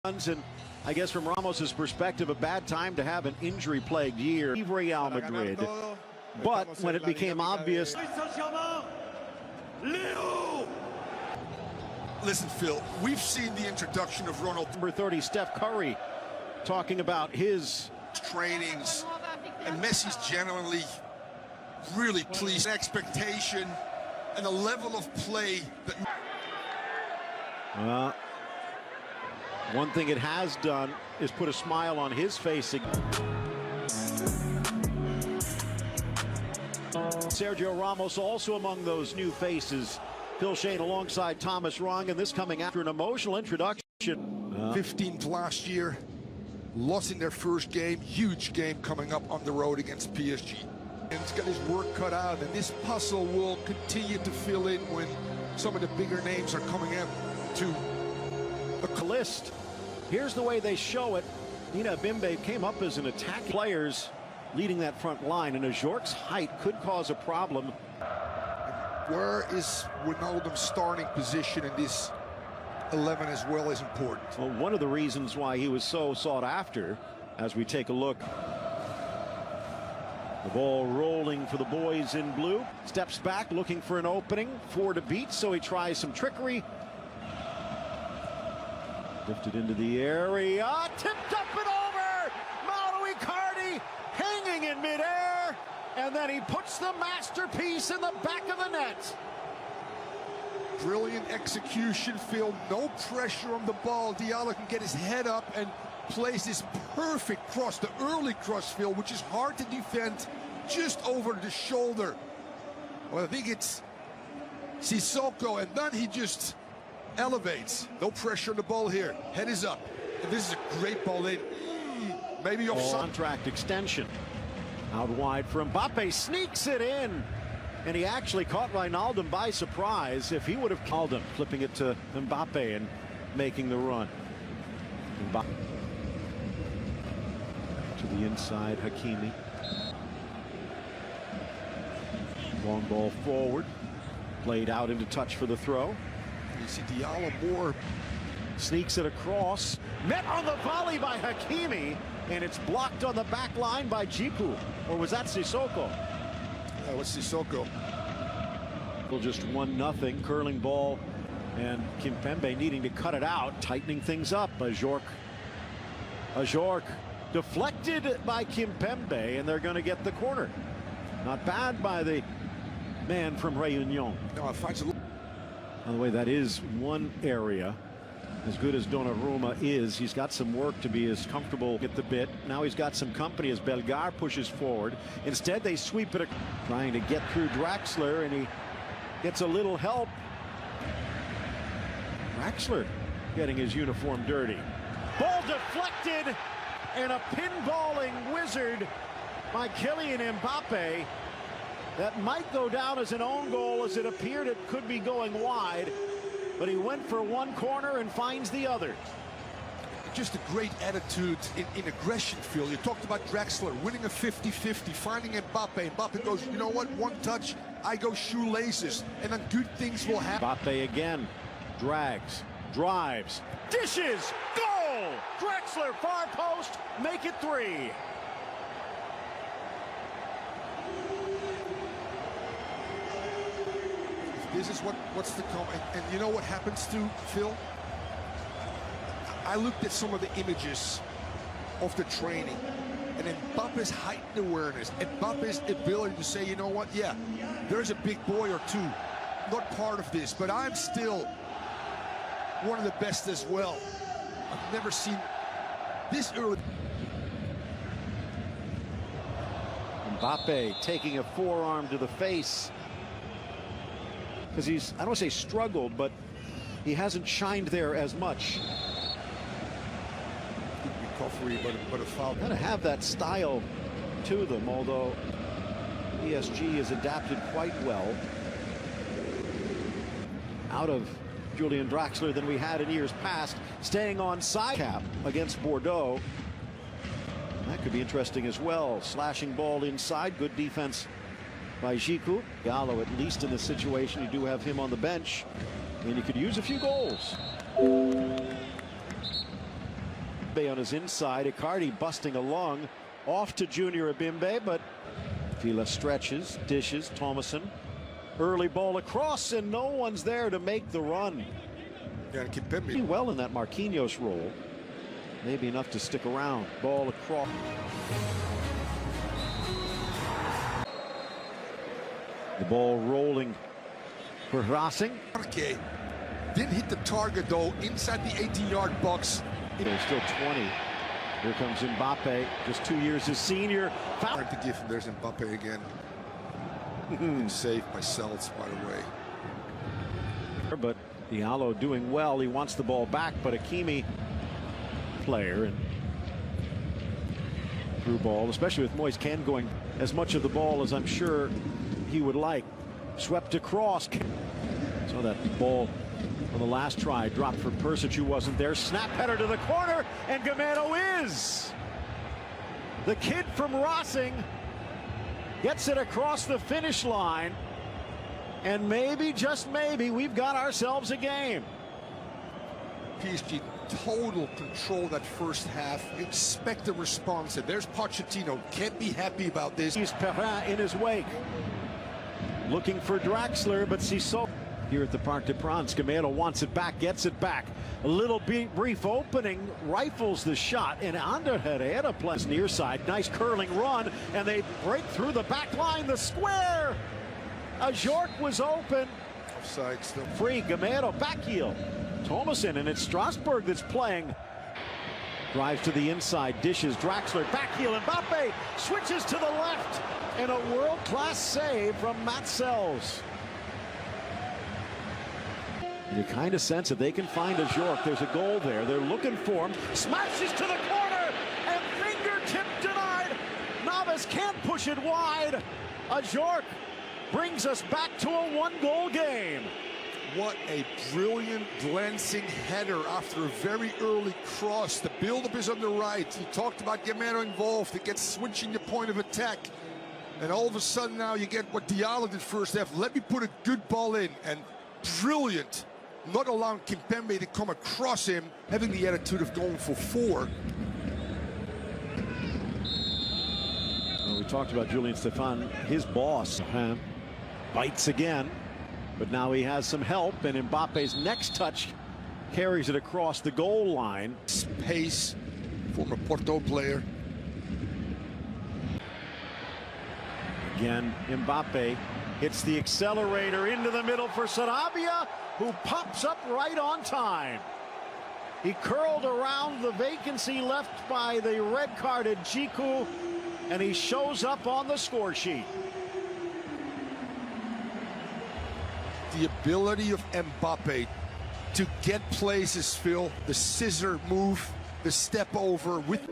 And I guess from Ramos's perspective, a bad time to have an injury-plagued year. Real Madrid. But when it became obvious. Listen, Phil, we've seen the introduction of Ronald. Number 30, Steph Curry, talking about his trainings, and Messi's genuinely really pleased. Expectation and a level of play that. One thing it has done is put a smile on his face. Sergio Ramos also among those new faces. Phil Shane alongside Thomas Rong, and this coming after an emotional introduction. 15th last year, lost in their first game, huge game coming up on the road against PSG. And he's got his work cut out, and this puzzle will continue to fill in when some of the bigger names are coming out to a list. Here's the way they show it. Nina Bimbe came up as an attack. Players leading that front line, and Ajorc's height could cause a problem. Where is Wijnaldum's starting position in this 11 as well is important. Well, one of the reasons why he was so sought after, as we take a look. The ball rolling for the boys in blue. Steps back looking for an opening. 4 to beat, so he tries some trickery. Lifted into the area, tipped up and over. Mauro Icardi hanging in midair, and then he puts the masterpiece in the back of the net. Brilliant execution, Phil. No pressure on the ball. Diallo can get his head up and plays this perfect cross, the early cross, Phil, which is hard to defend, just over the shoulder. Well, I think it's Sissoko, and then he just elevates. No pressure on the ball here. Head is up. And this is a great ball in. Maybe offside. Contract extension. Out wide for Mbappe. Sneaks it in. And he actually caught Wijnaldum by surprise. If he would have called him, flipping it to Mbappe and making the run. Mbappe. To the inside, Hakimi. Long ball forward. Played out into touch for the throw. You see Diallo more. Sneaks it across. Met on the volley by Hakimi. And it's blocked on the back line by Djiku. Or was that Sissoko? That was Sissoko. Well, just 1-0. Curling ball. And Kimpembe needing to cut it out. Tightening things up. Ajorc deflected by Kimpembe. And they're going to get the corner. Not bad by the man from Réunion. No, it finds a... By the way, that is one area. As good as Donnarumma is, he's got some work to be as comfortable at the bit. Now he's got some company as Bellegarde pushes forward. Instead, they sweep it, trying to get through Draxler, and he gets a little help. Draxler getting his uniform dirty. Ball deflected, and a pinballing wizard by Kylian Mbappe. That might go down as an own goal, as it appeared it could be going wide. But he went for one corner and finds the other. Just a great attitude in aggression, Phil. You talked about Draxler winning a 50-50, finding Mbappe. Mbappe goes, you know what, one touch, I go shoelaces, and then good things will happen. Mbappe again, drags, drives, dishes, goal! Draxler, far post, make it 3. This is what's to come, and you know what happens to Phil? I looked at some of the images of the training, and Mbappe's heightened awareness, Mbappe's ability to say, you know what, yeah, there's a big boy or two, not part of this, but I'm still one of the best as well. I've never seen this early. Mbappe taking a forearm to the face. Because he's, I don't want to say struggled, but he hasn't shined there as much. Recovery, but a foul. Kind of have that style to them, although PSG has adapted quite well out of Julian Draxler than we had in years past, staying on side cap against Bordeaux. That could be interesting as well. Slashing ball inside, good defense by Djiku. Gallo, at least in this situation, you do have him on the bench, and you could use a few goals. On his inside, Icardi busting a lung off to Junior Ebimbe, but Fila stretches, dishes, Thomason. Early ball across, and no one's there to make the run. Yeah, Kimpembe. Well in that Marquinhos role. Maybe enough to stick around. Ball across. The ball rolling for Racing. Okay. Didn't hit the target, though, inside the 18-yard box. There's still 20. Here comes Mbappe, just 2 years his senior. Foul. Hard to give him. There's Mbappe again. Been saved by Seltz, by the way. But Diallo doing well. He wants the ball back, but Hakimi player and through ball, especially with Moise Kean going as much of the ball as I'm sure he would like. Swept across. So that ball on the last try dropped for Persic, who wasn't there. Snap header to the corner, and Gamero is. The kid from Racing gets it across the finish line, and maybe, just maybe, we've got ourselves a game. PSG total control that first half. Expect the response, and there's Pochettino. Can't be happy about this. He's Perrin in his wake. Looking for Draxler, but Sissoko here at the Parc des Princes. Gamero wants it back, gets it back. A little brief opening, rifles the shot, and Ander Herrera plays near side. Nice curling run, and they break through the back line, the square. Ajorc was open. Offside still. Free, Gamero, back heel. Thomason, and it's Strasbourgg that's playing. Drives to the inside, dishes, Draxler, back heel, Mbappe switches to the left, and a world-class save from Matzels. You kind of sense if they can find Ajorc, there's a goal there. They're looking for him. Smashes to the corner, and fingertip denied. Navas can't push it wide. Ajorc brings us back to a one-goal game. What a brilliant glancing header after a very early cross. The build-up is on the right. You talked about Gamero involved. It gets switching the point of attack. And all of a sudden now you get what Diallo did first half. Let me put a good ball in. And brilliant. Not allowing Kimpembe to come across him, having the attitude of going for 4. Well, we talked about Julian Stefan, his boss. Bites again. But now he has some help, and Mbappe's next touch carries it across the goal line. Pace, former Porto player. Again, Mbappe hits the accelerator into the middle for Sarabia, who pops up right on time. He curled around the vacancy left by the red-carded Djiku, and he shows up on the score sheet. The ability of Mbappe to get places, Phil, the scissor move, the step over with